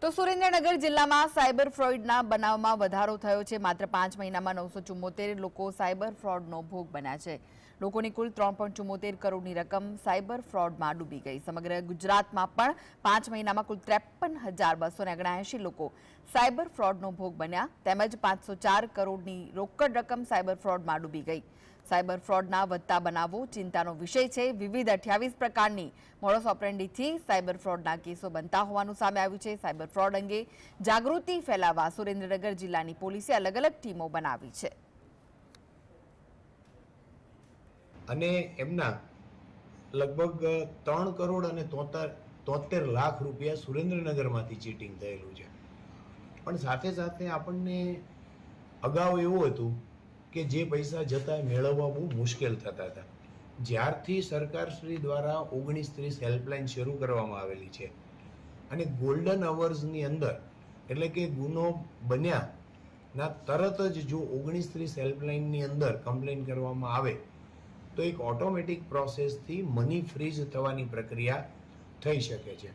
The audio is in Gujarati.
તો સુરેન્દ્રનગર જિલ્લામાં સાયબર ફ્રોડના બનાવમાં વધારો થયો છે। માત્ર 5 મહિનામાં 974 લોકો સાયબર ફ્રોડનો ભોગ બન્યા છે। લોકોની કુલ 3.74 કરોડની રકમ સાયબર ફ્રોડમાં ડૂબી ગઈ। સમગ્ર ગુજરાતમાં પણ 5 મહિનામાં કુલ 53,279 લોકો સાયબર ફ્રોડનો ભોગ બન્યા તેમજ 504 કરોડની રોકડ રકમ સાયબર ફ્રોડમાં ડૂબી ગઈ। સાયબર ફ્રોડના વધતા બનાવો ચિંતાનો વિષય છે। વિવિધ 28 પ્રકારની મોડસ ઓપરેન્ડીથી સાયબર ફ્રોડના કેસો બનતા હોવાનું સામે આવ્યું છે। સાયબર ફ્રોડ અંગે જાગૃતિ ફેલાવવા સુરેન્દ્રનગર જિલ્લાની પોલીસે અલગ અલગ ટીમો બનાવી છે અને એમના લગભગ 3 કરોડ અને 73 લાખ રૂપિયા સુરેન્દ્રનગરમાંથી ચીટિંગ થયેલું છે। પણ સાથે સાથે આપણને અગાઉ એવું હતું કે જે પૈસા જતા મેળવવા બહુ મુશ્કેલ થતા હતા। જ્યારથી સરકારશ્રી દ્વારા 1930 હેલ્પલાઇન શરૂ કરવામાં આવેલી છે અને ગોલ્ડન અવર્સની અંદર એટલે કે ગુનો બન્યાના તરત જ જો 1930 હેલ્પલાઇનની અંદર કમ્પ્લેન કરવામાં આવે તો એક ઓટોમેટિક પ્રોસેસથી મની ફ્રીઝ થવાની પ્રક્રિયા થઈ શકે છે।